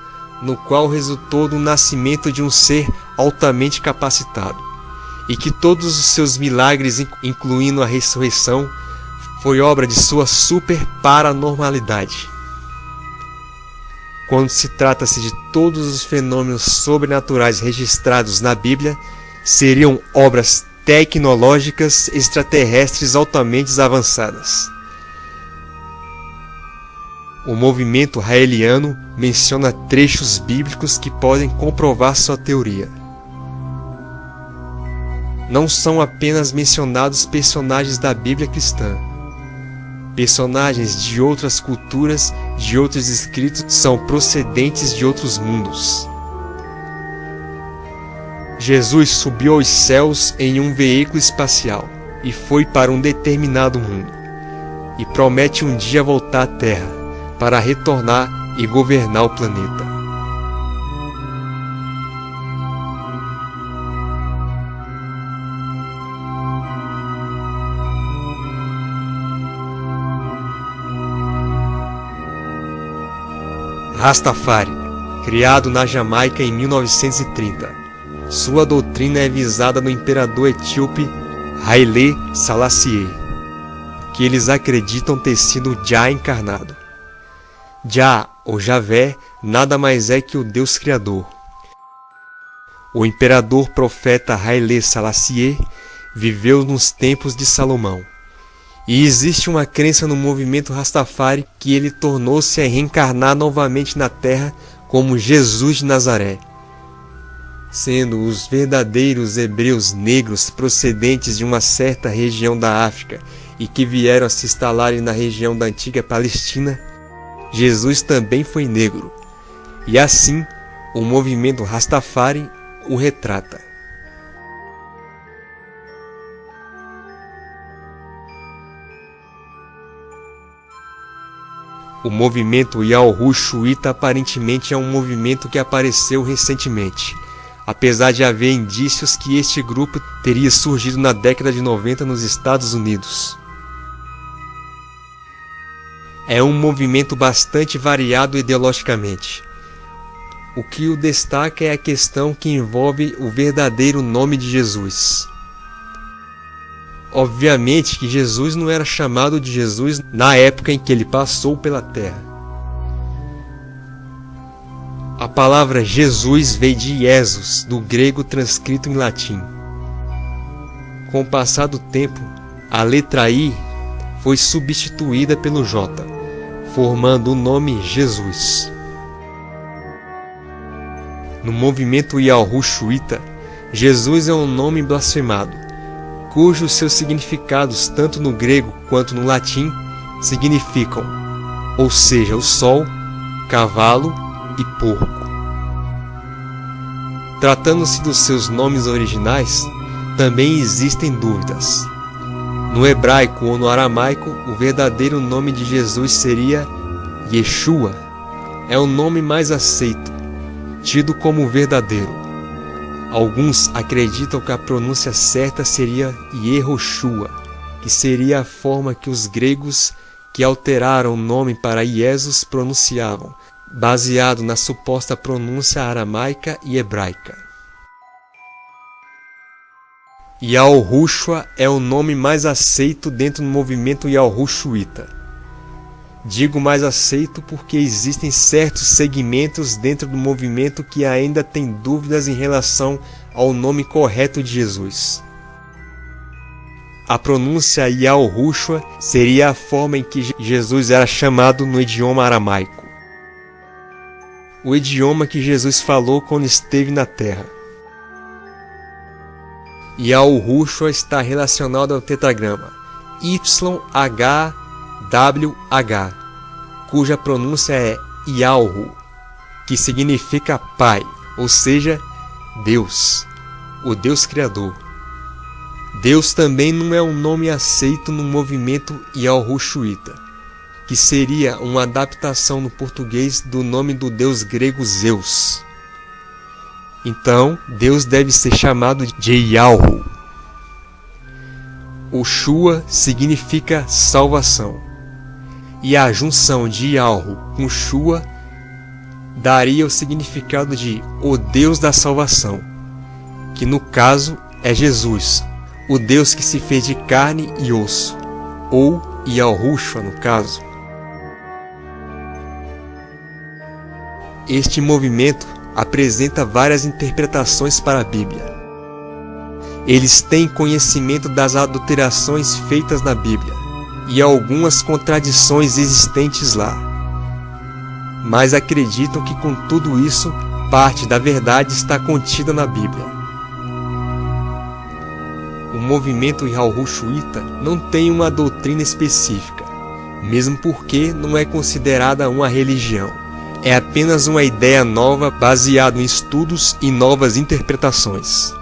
no qual resultou do nascimento de um ser altamente capacitado, e que todos os seus milagres, incluindo a ressurreição, foi obra de sua super paranormalidade. Quando se trata-se de todos os fenômenos sobrenaturais registrados na Bíblia, seriam obras tecnológicas extraterrestres altamente avançadas. O movimento raeliano menciona trechos bíblicos que podem comprovar sua teoria. Não são apenas mencionados personagens da Bíblia cristã. Personagens de outras culturas, de outros escritos, são procedentes de outros mundos. Jesus subiu aos céus em um veículo espacial e foi para um determinado mundo, e promete um dia voltar à Terra para retornar e governar o planeta. Rastafari, criado na Jamaica em 1930. Sua doutrina é visada no imperador etíope Haile Selassie, que eles acreditam ter sido Jah encarnado. Jah, ou Javé, nada mais é que o Deus Criador. O imperador profeta Haile Selassie viveu nos tempos de Salomão. E existe uma crença no movimento Rastafari que ele tornou-se a reencarnar novamente na Terra como Jesus de Nazaré, sendo os verdadeiros hebreus negros procedentes de uma certa região da África e que vieram a se instalarem na região da antiga Palestina. Jesus também foi negro, e assim o movimento Rastafari o retrata. O movimento Yaohu Shuita aparentemente é um movimento que apareceu recentemente, apesar de haver indícios que este grupo teria surgido na década de 90 nos Estados Unidos. É um movimento bastante variado ideologicamente. O que o destaca é a questão que envolve o verdadeiro nome de Jesus. Obviamente que Jesus não era chamado de Jesus na época em que ele passou pela terra. A palavra Jesus veio de Jesus, do grego transcrito em latim. Com o passar do tempo, a letra I foi substituída pelo J, formando o nome Jesus. No movimento Yahushua, Jesus é um nome blasfemado, cujos seus significados, tanto no grego quanto no latim, significam, ou seja, o sol, cavalo e porco. Tratando-se dos seus nomes originais, também existem dúvidas. No hebraico ou no aramaico, o verdadeiro nome de Jesus seria Yeshua. É o nome mais aceito, tido como verdadeiro. Alguns acreditam que a pronúncia certa seria Yehoshua, que seria a forma que os gregos que alteraram o nome para Jesus pronunciavam, baseado na suposta pronúncia aramaica e hebraica. Yahushua é o nome mais aceito dentro do movimento Yahushuita. Digo mais aceito porque existem certos segmentos dentro do movimento que ainda têm dúvidas em relação ao nome correto de Jesus. A pronúncia Yahushua seria a forma em que Jesus era chamado no idioma aramaico, o idioma que Jesus falou quando esteve na terra. Yahushua está relacionado ao tetragrama YHWH, cuja pronúncia é Yahu, que significa Pai, ou seja, Deus, o Deus Criador. Deus também não é um nome aceito no movimento Yahushuita, que seria uma adaptação no português do nome do deus grego Zeus. Então, Deus deve ser chamado de Yahu. O Shua significa salvação, e a junção de Yahu com Shua daria o significado de o Deus da salvação, que no caso é Jesus, o Deus que se fez de carne e osso, ou Yahushua no caso. Este movimento apresenta várias interpretações para a Bíblia. Eles têm conhecimento das adulterações feitas na Bíblia e algumas contradições existentes lá, mas acreditam que com tudo isso, parte da verdade está contida na Bíblia. O movimento Yahushuita não tem uma doutrina específica, mesmo porque não é considerada uma religião. É apenas uma ideia nova baseada em estudos e novas interpretações.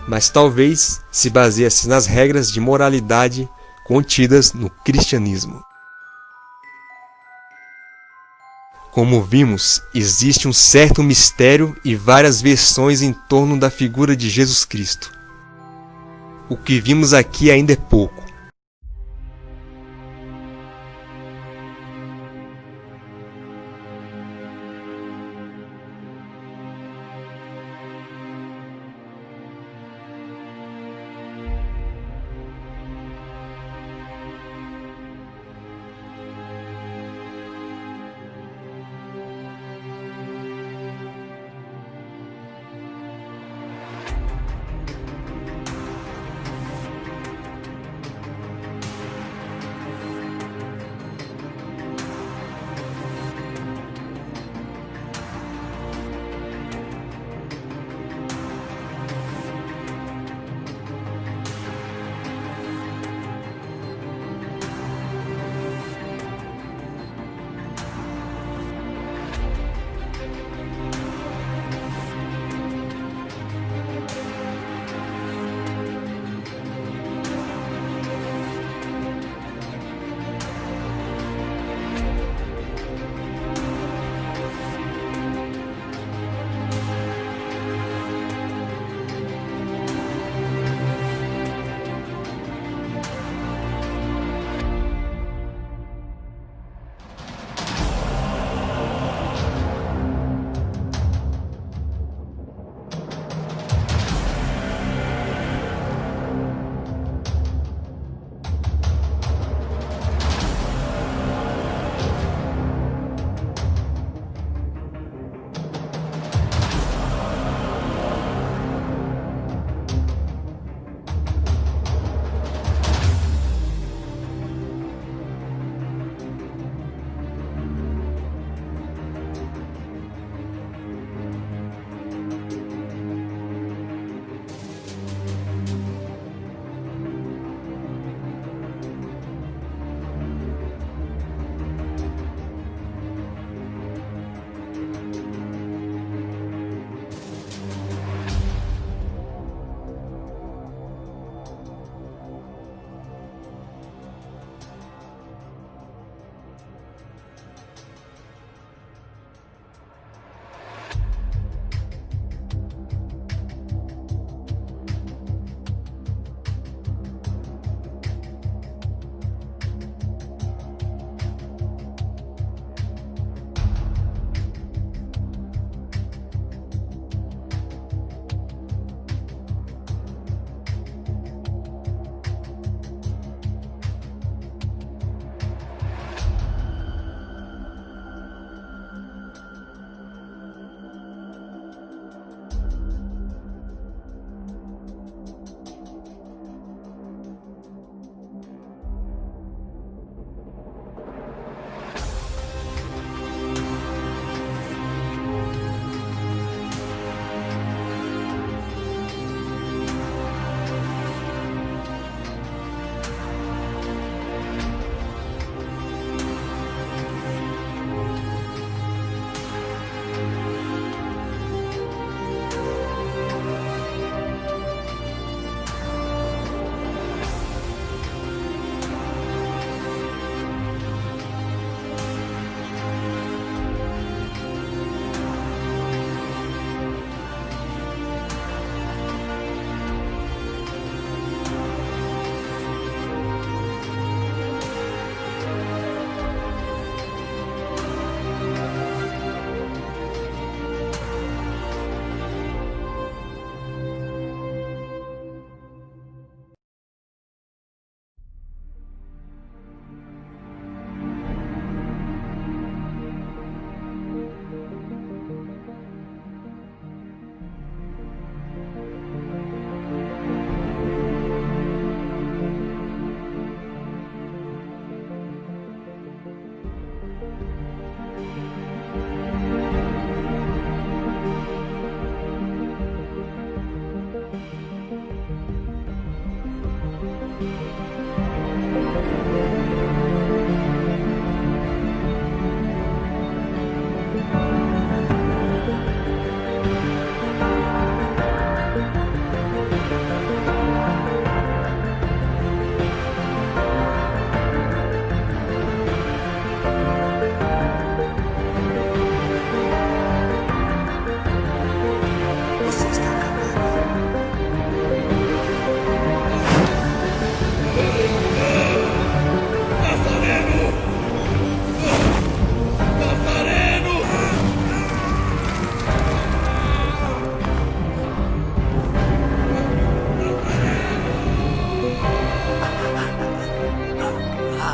Mas talvez se baseasse nas regras de moralidade contidas no cristianismo. Como vimos, existe um certo mistério e várias versões em torno da figura de Jesus Cristo. O que vimos aqui ainda é pouco.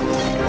Obrigado.